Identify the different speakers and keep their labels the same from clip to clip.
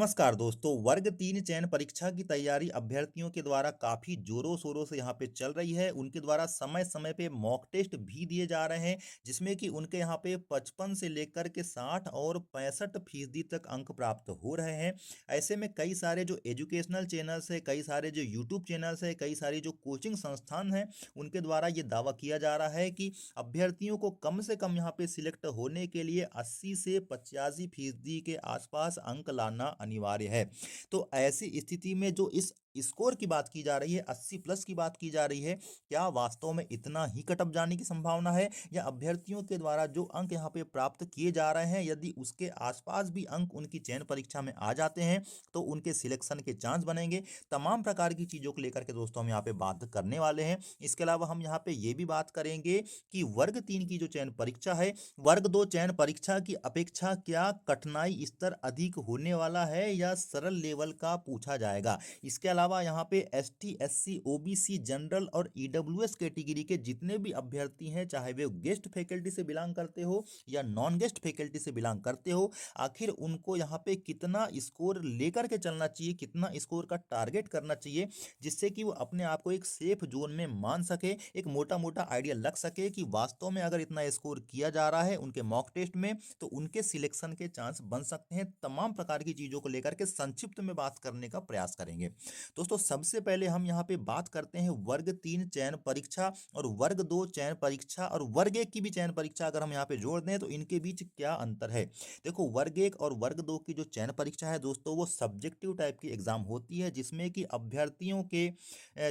Speaker 1: नमस्कार दोस्तों। वर्ग 3 चयन परीक्षा की तैयारी अभ्यर्थियों के द्वारा काफ़ी ज़ोरों-शोरों से यहाँ पे चल रही है। उनके द्वारा समय-समय पे मॉक टेस्ट भी दिए जा रहे हैं, जिसमें कि उनके यहाँ पे 55 से लेकर के 60 और 65% तक अंक प्राप्त हो रहे हैं। ऐसे में कई सारे जो एजुकेशनल चैनल्स हैं, कई सारे जो यूट्यूब चैनल्स हैं, कई सारी जो कोचिंग संस्थान हैं, उनके द्वारा ये दावा किया जा रहा है कि अभ्यर्थियों को कम से कम यहाँ पे सिलेक्ट होने के लिए 80 से 85% के आसपास अंक लाना अनिवार्य है। तो ऐसी स्थिति में जो इस स्कोर की बात की जा रही है, 80 प्लस की बात की जा रही है, क्या वास्तव में इतना ही कट ऑफ जाने की संभावना है, या अभ्यर्थियों के द्वारा जो अंक यहाँ पे प्राप्त किए जा रहे हैं, यदि उसके आसपास भी अंक उनकी चयन परीक्षा में आ जाते हैं तो उनके सिलेक्शन के चांस बनेंगे। तमाम प्रकार की चीज़ों को लेकर के दोस्तों हम यहाँ पे बात करने वाले हैं। इसके अलावा हम यहाँ पे ये भी बात करेंगे कि वर्ग 3 की जो चयन परीक्षा है, वर्ग 2 चयन परीक्षा की अपेक्षा क्या कठिनाई स्तर अधिक होने वाला है या सरल लेवल का पूछा जाएगा। इसके अलावा यहाँ पे एसटी, एससी, ओबीसी, जनरल और ईडब्ल्यूएस कैटेगरी के जितने भी अभ्यर्थी हैं, चाहे वे गेस्ट फैकल्टी से बिलोंग करते हो या नॉन गेस्ट फैकल्टी से बिलोंग करते हो, आखिर उनको यहाँ पे कितना स्कोर लेकर के चलना चाहिए, कितना स्कोर का टारगेट करना चाहिए, जिससे कि वो अपने आप को एक सेफ जोन में मान सके, एक मोटा मोटा आइडिया लग सके कि वास्तव में अगर इतना स्कोर किया जा रहा है उनके मॉक टेस्ट में तो उनके सिलेक्शन के चांस बन सकते हैं। तमाम प्रकार की चीज़ों को लेकर के संक्षिप्त में बात करने का प्रयास करेंगे। दोस्तों, सबसे पहले हम यहाँ पे बात करते हैं वर्ग 3 चयन परीक्षा और वर्ग 2 चयन परीक्षा और वर्ग 1 की भी चयन परीक्षा अगर हम यहाँ पे जोड़ दें तो इनके बीच क्या अंतर है। देखो, वर्ग 1 और वर्ग 2 की जो चयन परीक्षा है दोस्तों, वो सब्जेक्टिव टाइप की एग्जाम होती है, जिसमें कि अभ्यर्थियों के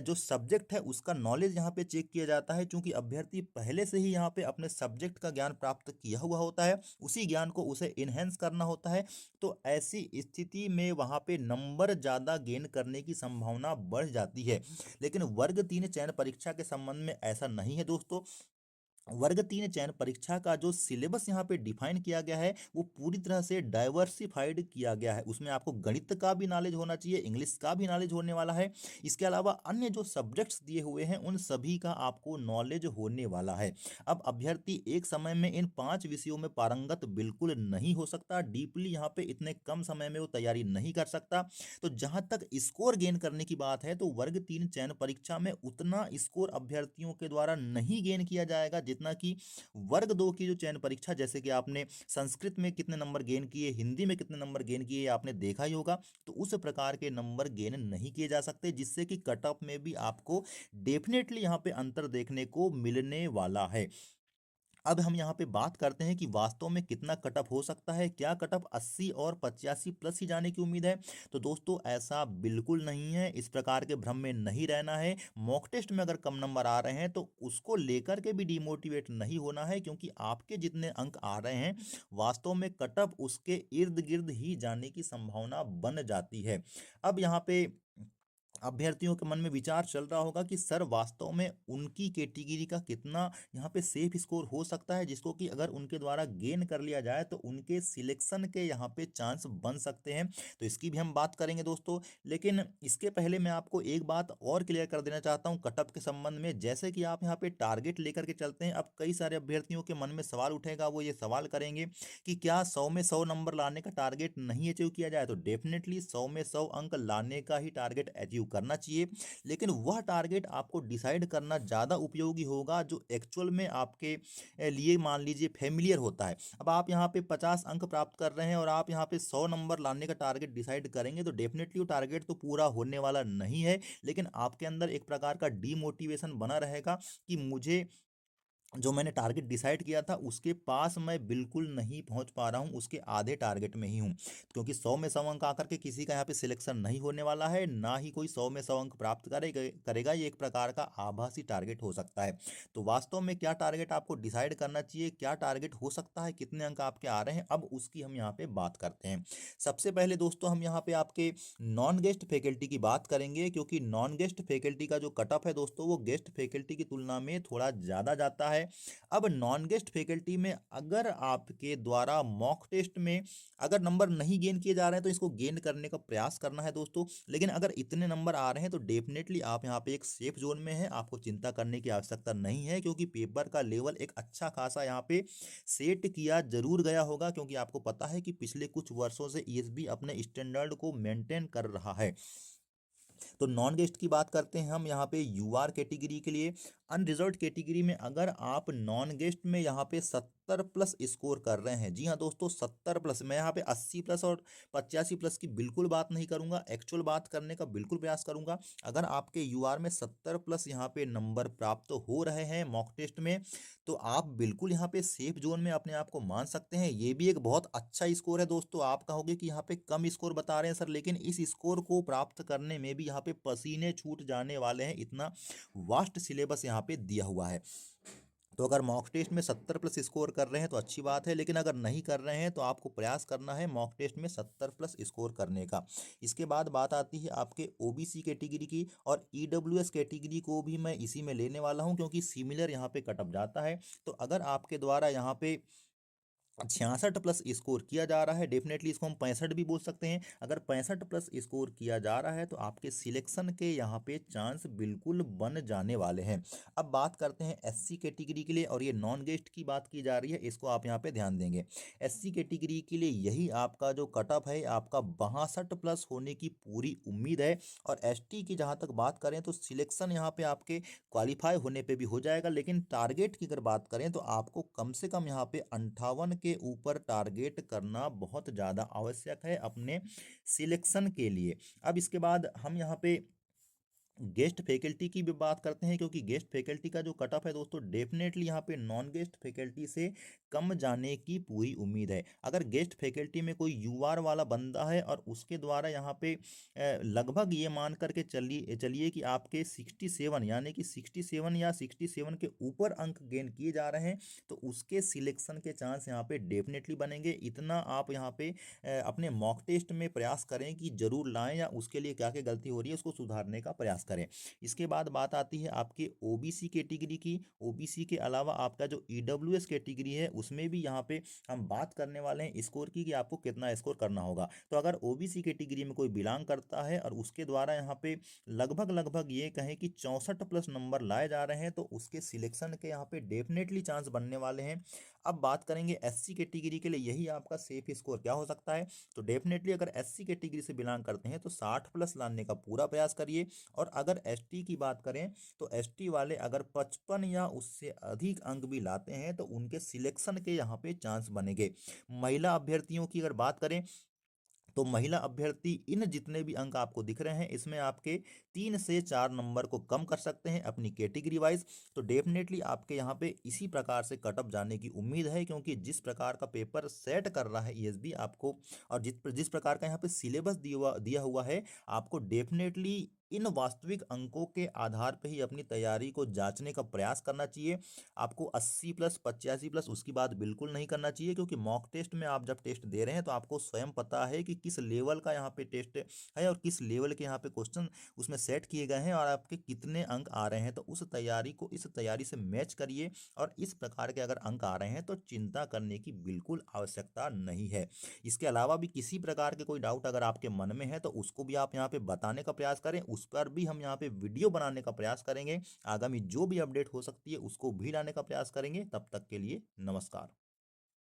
Speaker 1: जो सब्जेक्ट है उसका नॉलेज यहाँ पे चेक किया जाता है, क्योंकि अभ्यर्थी पहले से ही यहाँ पे अपने सब्जेक्ट का ज्ञान प्राप्त किया हुआ होता है, उसी ज्ञान को उसे इनहेंस करना होता है। तो ऐसी स्थिति में वहाँ पे नंबर ज़्यादा गेन करने की संभावना बढ़ जाती है। लेकिन वर्ग 3 चयन परीक्षा के संबंध में ऐसा नहीं है दोस्तों। वर्ग 3 चयन परीक्षा का जो सिलेबस यहाँ पे डिफाइन किया गया है वो पूरी तरह से डाइवर्सिफाइड किया गया है। उसमें आपको गणित का भी नॉलेज होना चाहिए, इंग्लिश का भी नॉलेज होने वाला है। इसके अलावा अन्य जो सब्जेक्ट्स दिए हुए हैं उन सभी का आपको नॉलेज होने वाला है। अब अभ्यर्थी एक समय में इन 5 विषयों में पारंगत बिल्कुल नहीं हो सकता, डीपली यहाँ पे इतने कम समय में वो तैयारी नहीं कर सकता। तो जहाँ तक स्कोर गेन करने की बात है तो वर्ग 3 चयन परीक्षा में उतना स्कोर अभ्यर्थियों के द्वारा नहीं गेन किया जाएगा जितना कि वर्ग 2 की जो चयन परीक्षा, जैसे कि आपने संस्कृत में कितने नंबर गेन किए, हिंदी में कितने नंबर गेन किए, आपने देखा ही होगा। तो उस प्रकार के नंबर गेन नहीं किए जा सकते, जिससे कि कट ऑफ में भी आपको डेफिनेटली यहाँ पे अंतर देखने को मिलने वाला है। अब हम यहाँ पे बात करते हैं कि वास्तव में कितना कटअप हो सकता है, क्या कटअप 80 और 85 प्लस ही जाने की उम्मीद है। तो दोस्तों, ऐसा बिल्कुल नहीं है, इस प्रकार के भ्रम में नहीं रहना है। मॉक टेस्ट में अगर कम नंबर आ रहे हैं तो उसको लेकर के भी डिमोटिवेट नहीं होना है, क्योंकि आपके जितने अंक आ रहे हैं वास्तव में कटअप उसके इर्द गिर्द ही जाने की संभावना बन जाती है। अब यहाँ पे अभ्यर्थियों के मन में विचार चल रहा होगा कि सर वास्तव में उनकी कैटेगरी का कितना यहाँ पे सेफ स्कोर हो सकता है, जिसको कि अगर उनके द्वारा गेन कर लिया जाए तो उनके सिलेक्शन के यहाँ पे चांस बन सकते हैं। तो इसकी भी हम बात करेंगे दोस्तों। लेकिन इसके पहले मैं आपको एक बात और क्लियर कर देना चाहता हूँ कटअप के संबंध में। जैसे कि आप यहाँ पे टारगेट लेकर के चलते हैं, अब कई सारे अभ्यर्थियों के मन में सवाल उठेगा, वो ये सवाल करेंगे कि क्या 100 में 100 नंबर लाने का टारगेट नहीं अचीव किया जाए। तो डेफिनेटली 100 में 100 अंक लाने का ही टारगेट अचीव करना चाहिए, लेकिन वह टारगेट आपको डिसाइड करना ज़्यादा उपयोगी होगा जो एक्चुअल में आपके लिए मान लीजिए फेमिलियर होता है। अब आप यहाँ पे 50 अंक प्राप्त कर रहे हैं और आप यहाँ पे 100 नंबर लाने का टारगेट डिसाइड करेंगे, तो डेफिनेटली वो टारगेट तो पूरा होने वाला नहीं है, लेकिन आपके अंदर एक प्रकार का डीमोटिवेशन बना रहेगा कि मुझे जो मैंने टारगेट डिसाइड किया था उसके पास मैं बिल्कुल नहीं पहुंच पा रहा हूं, उसके आधे टारगेट में ही हूं। क्योंकि 100 में 100 अंक आकर के किसी का यहाँ पे सिलेक्शन नहीं होने वाला है, ना ही कोई 100 में 100 अंक प्राप्त करेगा। ये एक प्रकार का आभासी टारगेट हो सकता है। तो वास्तव में क्या टारगेट आपको डिसाइड करना चाहिए, क्या टारगेट हो सकता है, कितने अंक आपके आ रहे हैं, अब उसकी हम यहाँ पे बात करते हैं। सबसे पहले दोस्तों हम यहाँ पे आपके नॉन गेस्ट फैकल्टी की बात करेंगे, क्योंकि नॉन गेस्ट फैकल्टी का जो कट ऑफ है दोस्तों वो गेस्ट फैकल्टी की तुलना में थोड़ा ज़्यादा जाता है। है। अब नॉन गेस्ट फैकल्टी में अगर आपके द्वारा मॉक टेस्ट में अगर नंबर नहीं गेन किए जा रहे हैं तो इसको गेन करने का प्रयास करना है दोस्तों। लेकिन अगर इतने नंबर आ रहे हैं तो डेफिनेटली आप यहाँ पे एक सेफ जोन में हैं, आपको चिंता करने की आवश्यकता नहीं है, क्योंकि पेपर का लेवल एक अच्छा खासा यहाँ पे सेट किया जरूर गया होगा, क्योंकि आपको पता है कि पिछले कुछ वर्षों से ईएसबी अपने स्टैंडर्ड को मेंटेन कर रहा है। तो नॉन गेस्ट की बात करते हैं हम यहाँ पे यूआर कैटेगरी के लिए। अनरिजर्व्ड कैटेगरी में अगर आप नॉन गेस्ट में यहाँ पे 70 प्लस स्कोर कर रहे हैं, जी हाँ दोस्तों 70 प्लस, मैं यहाँ पे 80 प्लस और 85 प्लस की बिल्कुल बात नहीं करूंगा, एक्चुअल बात करने का बिल्कुल प्रयास करूंगा। अगर आपके यूआर में 70 प्लस यहाँ पे नंबर प्राप्त हो रहे हैं मॉक टेस्ट में, तो आप बिल्कुल यहाँ पे सेफ जोन में अपने आप को मान सकते हैं। ये भी एक बहुत अच्छा स्कोर है दोस्तों। आप कहोगे कि यहाँ पे कम स्कोर बता रहे हैं सर, लेकिन इस स्कोर को प्राप्त करने में भी यहाँ पे पसीने छूट जाने वाले हैं, इतना वास्ट सिलेबस यहाँ पे दिया हुआ है। तो अगर मॉक टेस्ट में 70 प्लस स्कोर कर रहे हैं तो अच्छी बात है, लेकिन अगर नहीं कर रहे हैं तो आपको प्रयास करना है मॉक टेस्ट में 70 प्लस स्कोर करने का। इसके बाद बात आती है आपके ओबीसी कैटेगरी की, और ईडब्ल्यूएस कैटेगरी को भी मैं इसी में लेने वाला हूं, क्योंकि सिमिलर यहाँ पे कट ऑफ जाता है। तो अगर आपके द्वारा यहाँ पे 66 प्लस स्कोर किया जा रहा है, डेफिनेटली इसको हम 65 भी बोल सकते हैं। अगर 65 प्लस स्कोर किया जा रहा है तो आपके सिलेक्शन के यहाँ पे चांस बिल्कुल बन जाने वाले हैं। अब बात करते हैं एससी कैटेगरी के लिए, और ये नॉन गेस्ट की बात की जा रही है, इसको आप यहाँ पे ध्यान देंगे। एससी कैटेगरी के लिए यही आपका जो कट ऑफ है, आपका 62 प्लस होने की पूरी उम्मीद है। और एसटी की जहाँ तक बात करें तो सिलेक्शन यहाँ पे आपके क्वालिफाई होने पे भी हो जाएगा, लेकिन टारगेट की अगर बात करें तो आपको कम से कम यहाँ पे 58 के ऊपर टारगेट करना बहुत ज़्यादा आवश्यक है अपने सिलेक्शन के लिए। अब इसके बाद हम यहाँ पे गेस्ट फैकल्टी की भी बात करते हैं, क्योंकि गेस्ट फैकल्टी का जो कट ऑफ है दोस्तों, डेफिनेटली यहाँ पे नॉन गेस्ट फैकल्टी से कम जाने की पूरी उम्मीद है। अगर गेस्ट फैकल्टी में कोई यूआर वाला बंदा है और उसके द्वारा यहाँ पे लगभग ये मान करके चलिए चलिए कि आपके 67 यानी कि 67 या 67 के ऊपर अंक गेन किए जा रहे हैं, तो उसके सिलेक्शन के चांस यहाँ पे डेफिनेटली बनेंगे। इतना आप यहाँ पे अपने मॉक टेस्ट में प्रयास करें कि जरूर लाएं, या उसके लिए क्या क्या गलती हो रही है उसको सुधारने का प्रयास करें। इसके बाद बात आती है आपके ओबीसी कैटेगरी की। ओबीसी के अलावा आपका जो ईडब्ल्यूएस कैटेगरी है उसमें भी यहाँ पे हम बात करने वाले हैं स्कोर की, कि आपको कितना स्कोर करना होगा। तो अगर ओबीसी कैटेगरी में कोई बिलोंग करता है और उसके द्वारा यहाँ पे लगभग लगभग ये कहें कि 64 प्लस नंबर लाए जा रहे हैं, तो उसके सिलेक्शन के यहाँ पे डेफिनेटली चांस बनने वाले हैं। अब बात करेंगे एससी कैटेगरी के लिए, यही आपका सेफ स्कोर क्या हो सकता है। तो डेफिनेटली अगर एससी कैटेगरी से बिलोंग करते हैं तो 60 प्लस लाने का पूरा प्रयास करिए। और अगर एसटी की बात करें तो एसटी वाले अगर 55 या उससे अधिक अंक भी लाते हैं तो उनके सिलेक्शन के यहाँ पे चांस बनेंगे। महिला अभ्यर्थियों की अगर बात करें तो महिला अभ्यर्थी इन जितने भी अंक आपको दिख रहे हैं इसमें आपके 3 से 4 नंबर को कम कर सकते हैं अपनी कैटेगरी वाइज। तो डेफिनेटली आपके यहाँ पे इसी प्रकार से कट ऑफ जाने की उम्मीद है, क्योंकि जिस प्रकार का पेपर सेट कर रहा है ईएसबी आपको, और जिस प्रकार का यहाँ पे सिलेबस दिया हुआ है, आपको डेफिनेटली इन वास्तविक अंकों के आधार पर ही अपनी तैयारी को जांचने का प्रयास करना चाहिए। आपको 80 प्लस 85 प्लस उसकी बात बिल्कुल नहीं करना चाहिए, क्योंकि मॉक टेस्ट में आप जब टेस्ट दे रहे हैं तो आपको स्वयं पता है कि किस लेवल का यहाँ पे टेस्ट है और किस लेवल के यहाँ पे क्वेश्चन उसमें सेट किए गए हैं और आपके कितने अंक आ रहे हैं। तो उस तैयारी को इस तैयारी से मैच करिए, और इस प्रकार के अगर अंक आ रहे हैं तो चिंता करने की बिल्कुल आवश्यकता नहीं है। इसके अलावा भी किसी प्रकार के कोई डाउट अगर आपके मन में है तो उसको भी आप यहाँ पे बताने का प्रयास करें, उस पर भी हम यहाँ पे वीडियो बनाने का प्रयास करेंगे। आगामी जो भी अपडेट हो सकती है उसको भी लाने का प्रयास करेंगे। तब तक के लिए नमस्कार।